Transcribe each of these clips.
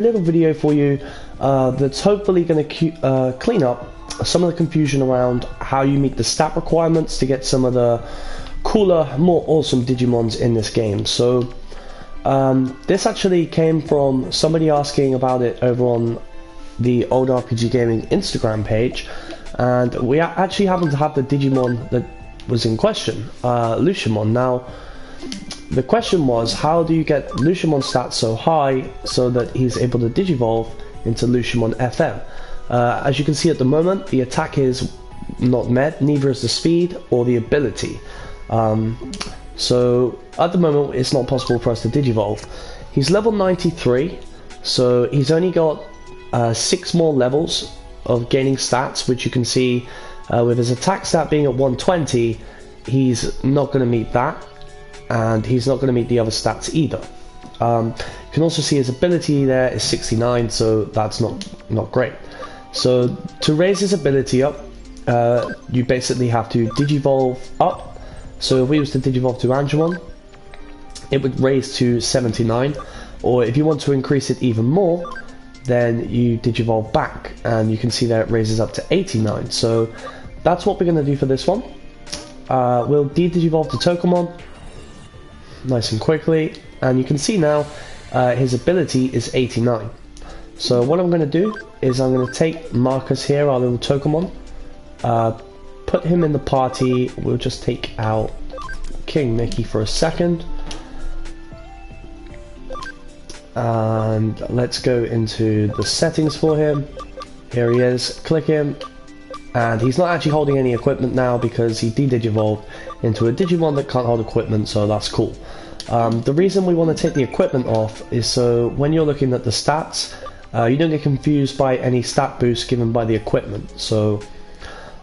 little video for you that's hopefully going to clean up some of the confusion around how you meet the stat requirements to get some of the cooler, more awesome Digimons in this game. So this actually came from somebody asking about it over on the Old RPG Gaming Instagram page, and we actually happen to have the Digimon that was in question, Lucimon. Now, the question was, how do you get Lucimon's stats so high so that he's able to digivolve into Lucimon FM? As you can see at the moment, the attack is not met, neither is the speed or the ability. So at the moment it's not possible for us to digivolve. He's level 93, so he's only got 6 more levels of gaining stats, which you can see with his attack stat being at 120, he's not going to meet that. And he's not going to meet the other stats either. You can also see his ability there is 69, so that's not great. So to raise his ability up, you basically have to digivolve up. So if we was to digivolve to Angemon, it would raise to 79. Or if you want to increase it even more, then you digivolve back, and you can see there it raises up to 89. So that's what we're going to do for this one. We'll de-digivolve to Tokomon nice and quickly, and you can see now his ability is 89. So what I'm going to do is I'm going to take Marcus here, our little Tokomon, put him in the party. We'll just take out King Mickey for a second, and let's go into the settings for him. Here he is, click him, and he's not actually holding any equipment now because he de-digivolved into a Digimon that can't hold equipment, so that's cool. The reason we want to take the equipment off is so when you're looking at the stats, you don't get confused by any stat boost given by the equipment. So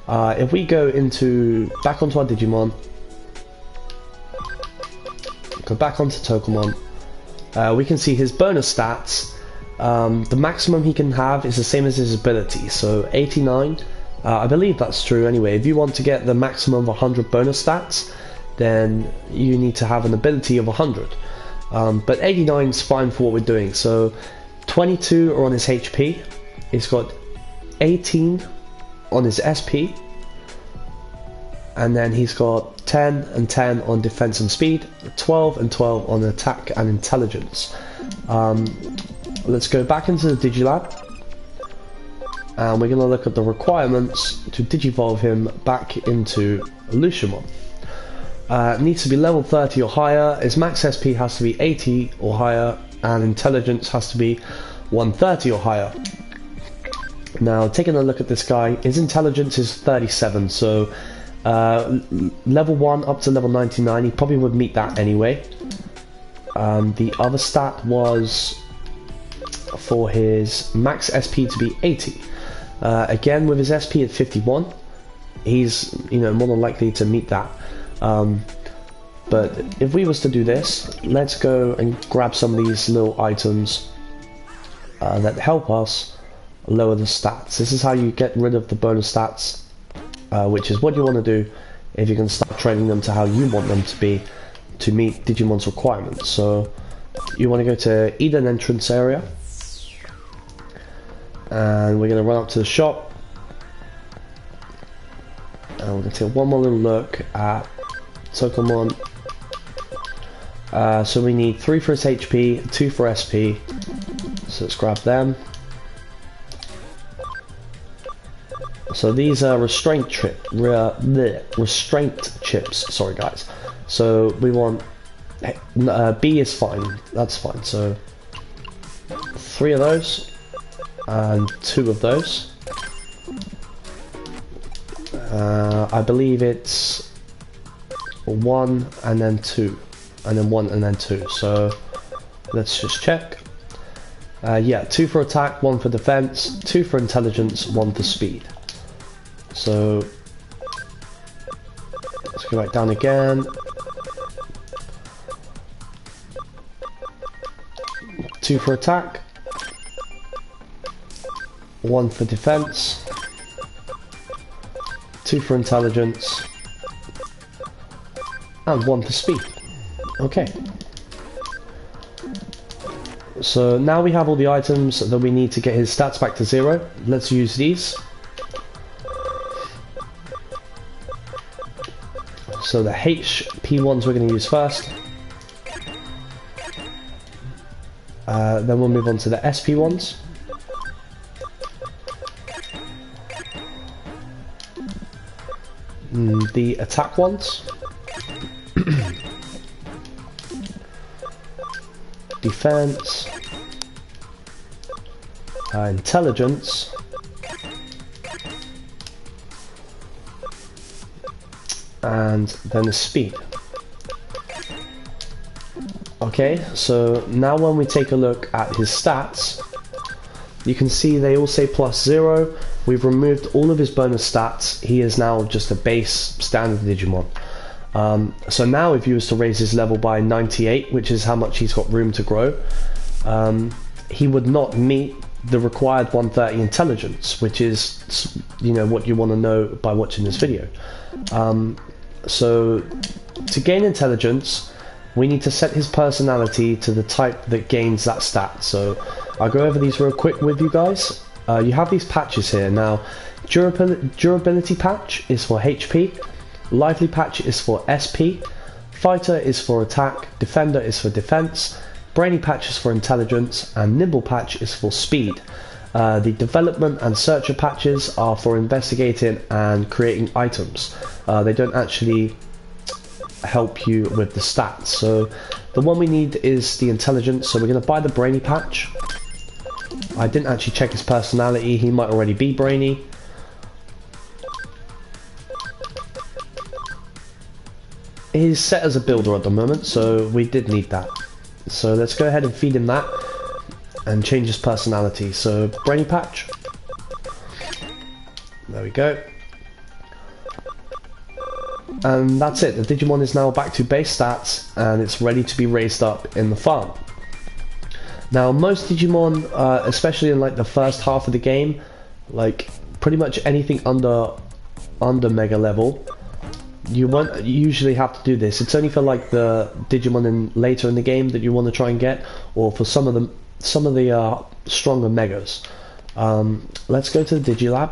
if we go back onto our Digimon, go back onto Tokomon, we can see his bonus stats. The maximum he can have is the same as his ability, so 89. I believe that's true anyway. If you want to get the maximum of 100 bonus stats, then you need to have an ability of 100. But 89 is fine for what we're doing. So 22 are on his HP, he's got 18 on his SP, and then he's got 10 and 10 on defense and speed, 12 and 12 on attack and intelligence. Let's go back into the Digilab, and we're going to look at the requirements to digivolve him back into Lucimon. Needs to be level 30 or higher, his max SP has to be 80 or higher, and intelligence has to be 130 or higher. Now, taking a look at this guy, his intelligence is 37, so level 1 up to level 99, he probably would meet that anyway. The other stat was for his max SP to be 80. Again, with his SP at 51, he's more than likely to meet that. But if we was to do this, let's go and grab some of these little items that help us lower the stats. This is how you get rid of the bonus stats, which is what you want to do if you can start training them to how you want them to be to meet Digimon's requirements. So you want to go to Eden entrance area, and we're going to run up to the shop, and we're going to take one more little look at Tokomon. So we need 3 for his HP, 2 for SP, so let's grab them. So these are restraint chips, sorry guys. So we want, B is fine, that's fine, so 3 of those, and 2 of those. I believe it's 1 and then 2, and then 1 and then 2, so let's just check. Yeah, 2 for attack, 1 for defense, 2 for intelligence, 1 for speed. So let's go back down again. 2 for attack, 1 for defense, 2 for intelligence, and 1 for speed. Okay. So now we have all the items that we need to get his stats back to 0. Let's use these. So the HP ones we're going to use first. Then we'll move on to the SP ones. The attack ones. Defense. Intelligence. And then the speed. Okay, so now when we take a look at his stats, you can see they all say +0. We've removed all of his bonus stats. He is now just a base standard Digimon. So now if you was to raise his level by 98, which is how much he's got room to grow, he would not meet the required 130 intelligence, which is, you know, what you want to know by watching this video. So to gain intelligence, we need to set his personality to the type that gains that stat. So I'll go over these real quick with you guys. You have these patches here. Now, durability patch is for HP, lively patch is for SP, fighter is for attack, defender is for defense, brainy patch is for intelligence, and nimble patch is for speed. The development and searcher patches are for investigating and creating items. They don't actually help you with the stats. So the one we need is the intelligence, so we're going to buy the brainy patch. I didn't actually check his personality, he might already be brainy. He's set as a builder at the moment, so we did need that. So let's go ahead and feed him that and change his personality. So brainy patch, there we go. And that's it, the Digimon is now back to base stats and it's ready to be raised up in the farm. Now most Digimon, especially in like the first half of the game, like pretty much anything under mega level, you won't usually have to do this. It's only for like the Digimon later in the game that you want to try and get, or for some of the stronger megas. Let's go to the Digilab.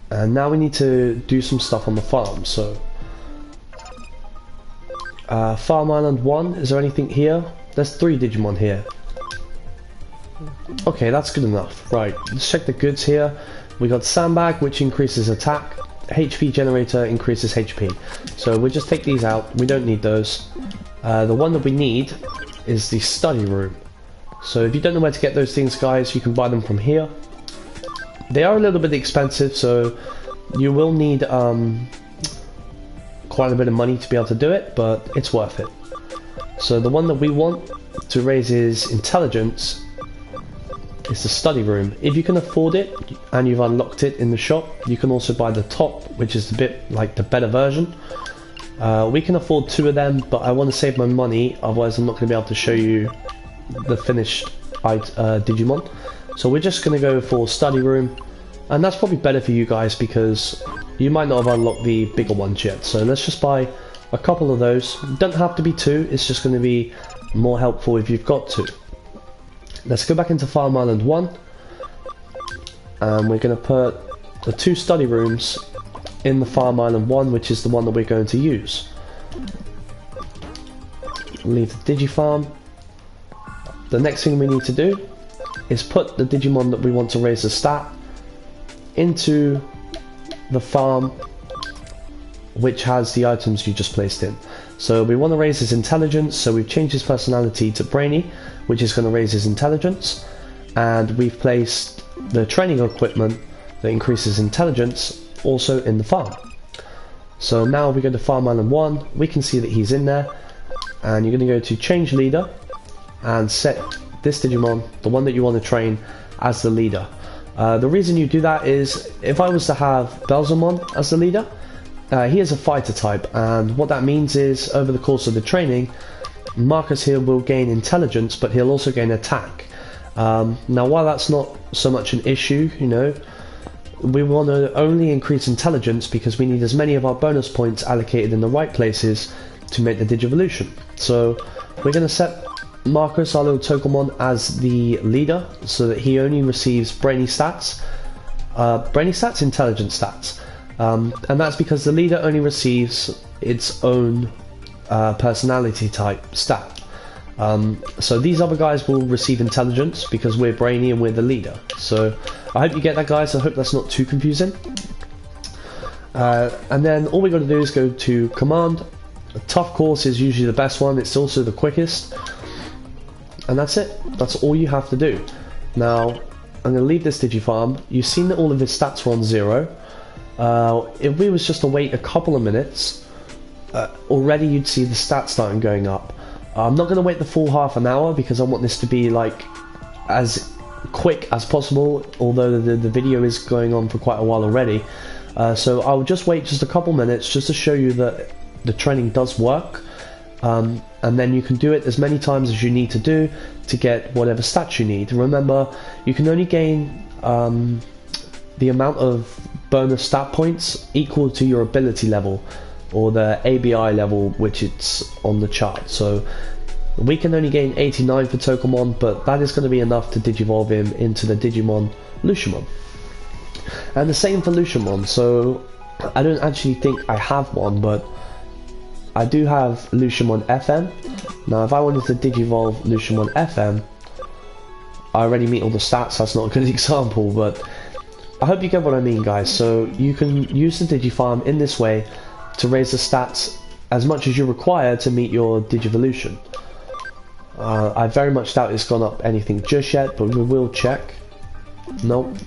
And now we need to do some stuff on the farm. So Farm Island 1, is there anything here? There's 3 Digimon here. Okay, that's good enough. Right, let's check the goods here. We got Sandbag, which increases attack. HP Generator increases HP. So we'll just take these out, we don't need those. The one that we need is the Study Room. So if you don't know where to get those things, guys, you can buy them from here. They are a little bit expensive, so you will need quite a bit of money to be able to do it, but it's worth it. So the one that we want to raise his intelligence is the Study Room. If you can afford it and you've unlocked it in the shop, you can also buy the top, which is a bit like the better version. We can afford 2 of them, but I want to save my money, otherwise I'm not going to be able to show you the finished Digimon. So we're just going to go for Study Room, and that's probably better for you guys because you might not have unlocked the bigger ones yet. So let's just buy a couple of those. Don't have to be 2, it's just going to be more helpful if you've got 2. Let's go back into Farm Island 1, and we're going to put the 2 study rooms in the Farm Island 1, which is the one that we're going to use. Leave the DigiFarm. The next thing we need to do is put the Digimon that we want to raise the stat into the farm, which has the items you just placed in. So we want to raise his intelligence, so we've changed his personality to Brainy, which is going to raise his intelligence, and we've placed the training equipment that increases intelligence also in the farm. So now we go to Farm Island 1, we can see that he's in there, and you're going to go to Change Leader and set this Digimon, the one that you want to train, as the leader. The reason you do that is, if I was to have Belzamon as the leader, he is a fighter type, and what that means is, over the course of the training, Marcus here will gain intelligence, but he'll also gain attack. Now while that's not so much an issue, you know, we want to only increase intelligence because we need as many of our bonus points allocated in the right places to make the Digivolution. So we're going to set Marcus, our little Togemon, as the leader, so that he only receives brainy stats, intelligent stats, and that's because the leader only receives its own personality type stat. So these other guys will receive intelligence because we're brainy and we're the leader. So I hope you get that, guys. I hope that's not too confusing. And then all we got to do is go to command. A tough course is usually the best one. It's also the quickest. And that's it. That's all you have to do. Now, I'm going to leave this DigiFarm. You've seen that all of his stats were on 0. If we was just to wait a couple of minutes, already you'd see the stats starting going up. I'm not going to wait the full half an hour because I want this to be like as quick as possible, although the video is going on for quite a while already. So I'll just wait just a couple minutes just to show you that the training does work. And then you can do it as many times as you need to do to get whatever stats you need. Remember, you can only gain the amount of bonus stat points equal to your ability level, or the ABI level, which it's on the chart. So we can only gain 89 for Togemon, but that is going to be enough to digivolve him into the Digimon Luciamon. And the same for Luciamon. So I don't actually think I have one, but I do have Luciamon FM. Now if I wanted to digivolve Luciamon FM, I already meet all the stats. That's not a good example, but I hope you get what I mean, guys. So you can use the DigiFarm in this way to raise the stats as much as you require to meet your Digivolution. I very much doubt it's gone up anything just yet, but we will check. Nope.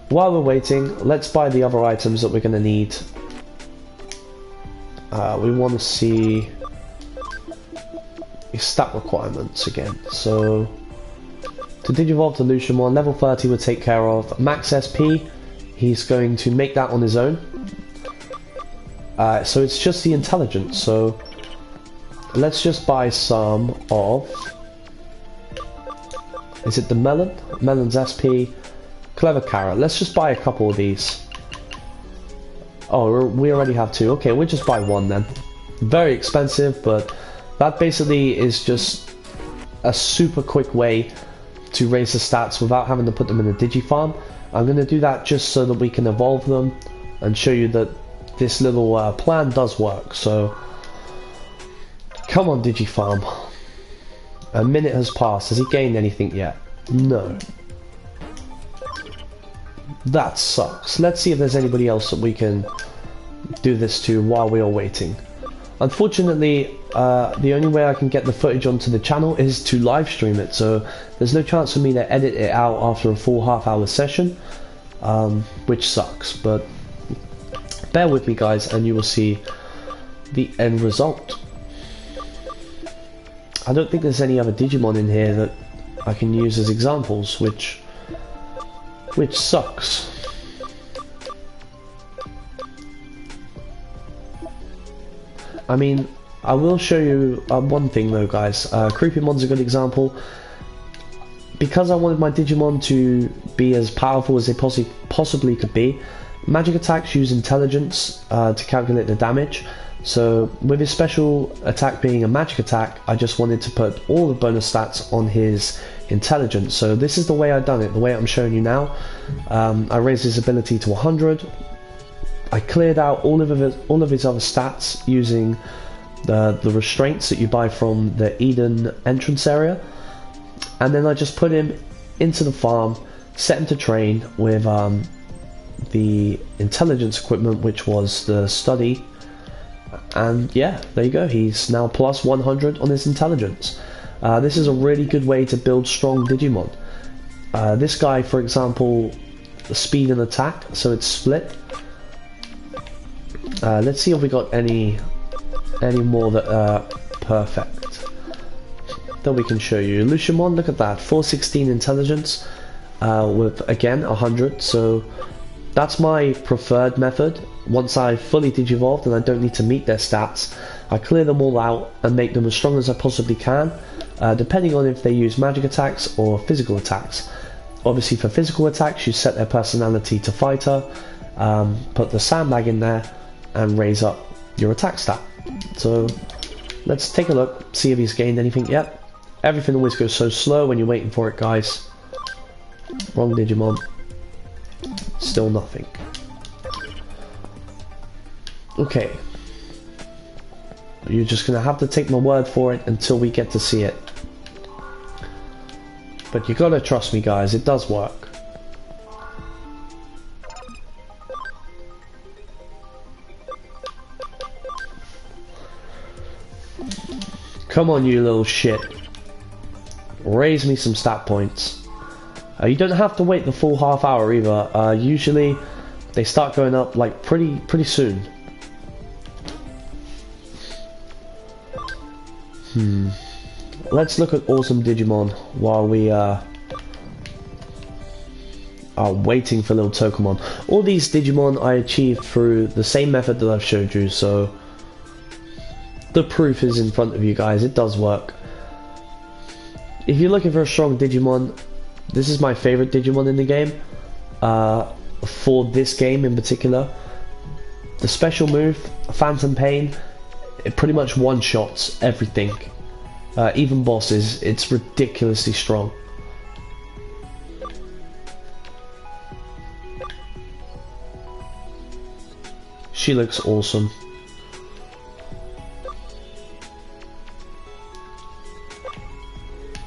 While we're waiting, let's buy the other items that we're going to need. We want to see stat requirements again. So to digivolve to Luciamon, level 30 would take care of max SP. He's going to make that on his own. So it's just the intelligence. So let's just buy some of, is it the melon? Melon's SP. Clever Carrot. Let's just buy a couple of these. Oh, we already have 2. Okay, we'll just buy 1 then. Very expensive, but that basically is just a super quick way to raise the stats without having to put them in a DigiFarm. I'm going to do that just so that we can evolve them and show you that this little plan does work. So come on, DigiFarm. A minute has passed. Has he gained anything yet? No. That sucks. Let's see if there's anybody else that we can do this to while we are waiting. Unfortunately, the only way I can get the footage onto the channel is to live stream it, so there's no chance for me to edit it out after a full half-hour session, which sucks, but bear with me, guys, and you will see the end result. I don't think there's any other Digimon in here that I can use as examples, which sucks. I mean, I will show you one thing though, guys. Creepymon's a good example. Because I wanted my Digimon to be as powerful as they possibly could be, magic attacks use intelligence to calculate the damage. So with his special attack being a magic attack, I just wanted to put all the bonus stats on his intelligence. So this is the way I've done it, the way I'm showing you now. I raised his ability to 100. I cleared out all of his other stats using the restraints that you buy from the Eden entrance area, and then I just put him into the farm, set him to train with the intelligence equipment, which was the study. And yeah, there you go, he's now plus 100 on his intelligence. This is a really good way to build strong Digimon. This guy, for example, the speed and attack, so it's split. Let's see if we got any more that are perfect that we can show you. Luciamon, look at that, 416 intelligence with again 100. So that's my preferred method. Once I fully digivolved and I don't need to meet their stats, I clear them all out and make them as strong as I possibly can, depending on if they use magic attacks or physical attacks. Obviously for physical attacks you set their personality to fighter, put the sandbag in there, and raise up your attack stat. So let's take a look, see if he's gained anything yet. Everything always goes so slow when you're waiting for it, guys. Wrong Digimon. Still nothing. Okay. You're just gonna have to take my word for it until we get to see it. But you gotta trust me, guys, it does work. Come on, you little shit. Raise me some stat points. You don't have to wait the full half hour either. Usually they start going up like pretty soon. Let's look at awesome Digimon while we are waiting for little Tokumon. All these Digimon I achieved through the same method that I've showed you, so the proof is in front of you guys, it does work. If you're looking for a strong Digimon, this is my favorite Digimon in the game. For this game in particular. The special move, Phantom Pain, it pretty much one-shots everything. Even bosses, it's ridiculously strong. She looks awesome.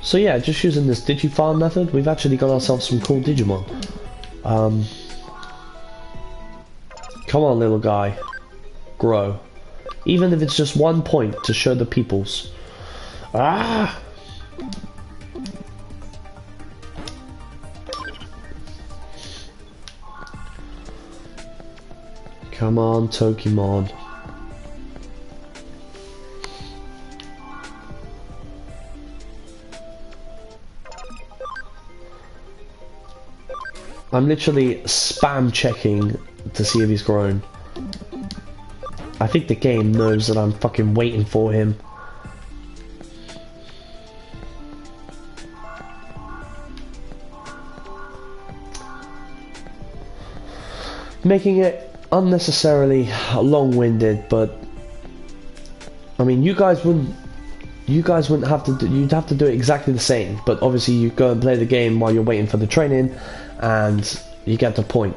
So yeah, just using this DigiFarm method, we've actually got ourselves some cool Digimon. Come on, little guy. Grow. Even if it's just 1 point to show the peoples. Ah! Come on, Tokumon. I'm literally spam checking to see if he's grown. I think the game knows that I'm fucking waiting for him. Making it unnecessarily long-winded, but I mean, you guys wouldn't have to do, you'd have to do it exactly the same, but obviously you go and play the game while you're waiting for the training and you get the point.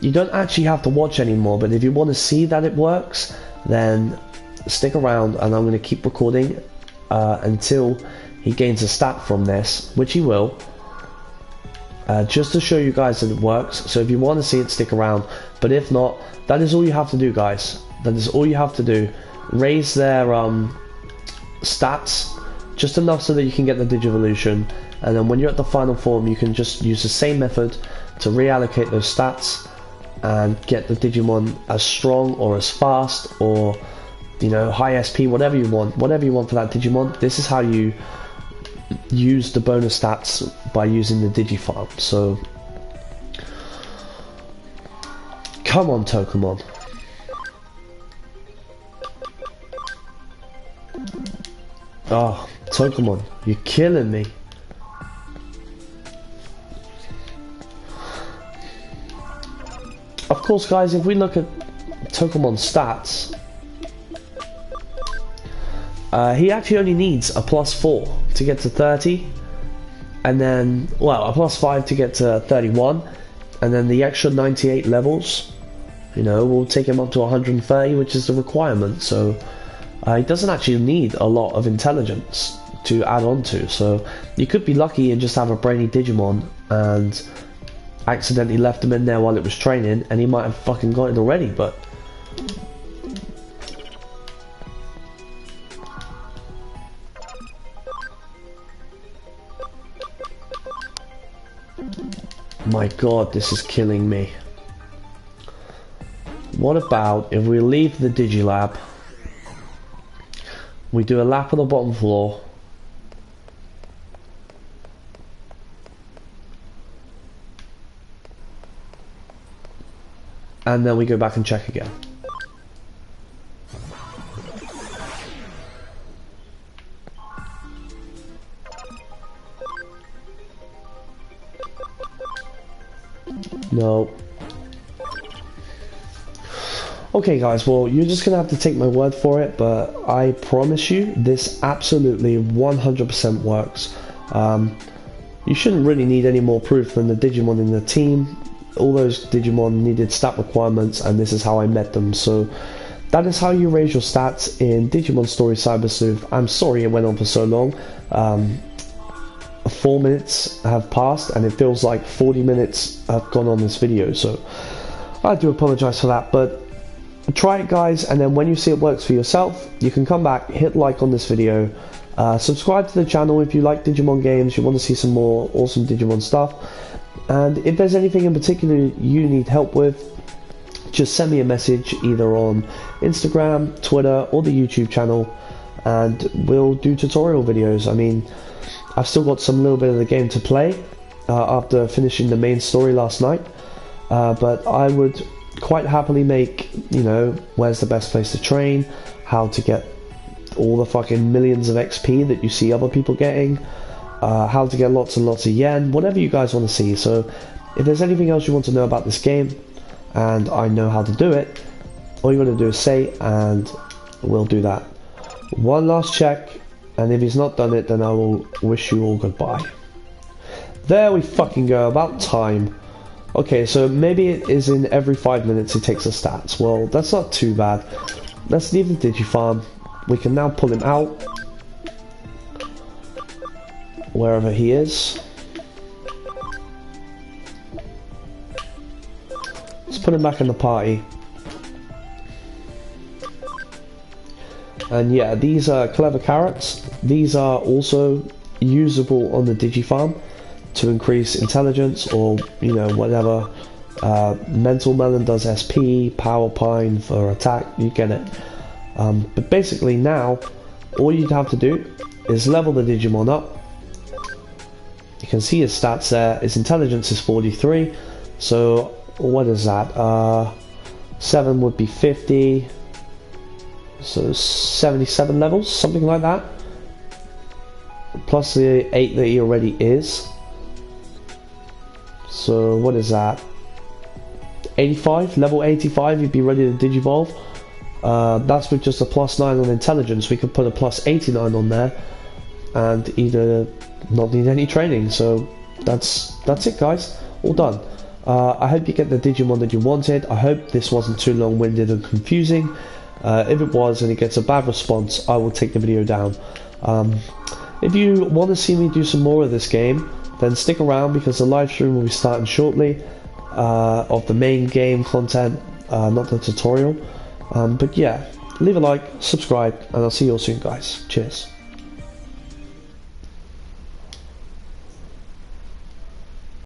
You don't actually have to watch anymore, but if you want to see that it works, then stick around and I'm going to keep recording until he gains a stat from this, which he will. Just to show you guys that it works. So if you want to see it, stick around, but if not, that is all you have to do, guys. That is all you have to do. Raise their stats just enough so that you can get the Digivolution, and then when you're at the final form you can just use the same method to reallocate those stats and get the Digimon as strong or as fast or, you know, high SP, whatever you want for that Digimon. This is how you use the bonus stats by using the DigiFarm. So come on, Tokumon. Oh, Tokumon, you're killing me. Of course, guys, if we look at Tokumon's stats, he actually only needs a +4 to get to 30, and then, well, a +5 to get to 31, and then the extra 98 levels, you know, will take him up to 130, which is the requirement. So he doesn't actually need a lot of intelligence to add on to. So you could be lucky and just have a brainy Digimon and accidentally left him in there while it was training, and he might have fucking got it already, but my god, this is killing me. What about if we leave the Digilab, we do a lap on the bottom floor, and then we go back and check again. No. Okay guys, well you're just gonna have to take my word for it, but I promise you this absolutely 100% works. You shouldn't really need any more proof than the Digimon in the team. All those Digimon needed stat requirements and this is how I met them, so that is how you raise your stats in Digimon Story Cyber Sleuth. I'm sorry it went on for so long. 4 minutes have passed and it feels like 40 minutes have gone on this video, so I do apologize for that, but try it guys, and then when you see it works for yourself, you can come back, hit like on this video, subscribe to the channel if you like Digimon games, you want to see some more awesome Digimon stuff, and if there's anything in particular you need help with, just send me a message either on Instagram, Twitter, or the YouTube channel, and we'll do tutorial videos. I mean, I've still got some little bit of the game to play after finishing the main story last night, but I would quite happily make, you know, where's the best place to train, how to get all the fucking millions of XP that you see other people getting, how to get lots and lots of yen, whatever you guys want to see. So if there's anything else you want to know about this game and I know how to do it, all you got to do is say and we'll do that. One last check, and if he's not done it then I will wish you all goodbye. There we fucking go, about time. Okay, so maybe it is in every 5 minutes it takes the stats. Well, that's not too bad. Let's leave the DigiFarm. We can now pull him out, wherever he is. Let's put him back in the party. And yeah, these are clever carrots. These are also usable on the DigiFarm to increase intelligence, or you know, whatever. Mental Melon does SP, Power Pine for attack, you get it. But basically now all you'd have to do is level the Digimon up. You can see his stats there. His intelligence is 43, so what is that? 7 would be 50, so 77 levels, something like that, plus the 8 that he already is. So what is that? 85, level 85, you'd be ready to digivolve. That's with just a +9 on intelligence. We could put a +89 on there and either not need any training. So that's it guys, all done. I hope you get the Digimon that you wanted. I hope this wasn't too long-winded and confusing. If it was and it gets a bad response, I will take the video down. If you want to see me do some more of this game, then stick around because the live stream will be starting shortly of the main game content, not the tutorial. But yeah, leave a like, subscribe, and I'll see you all soon guys. Cheers.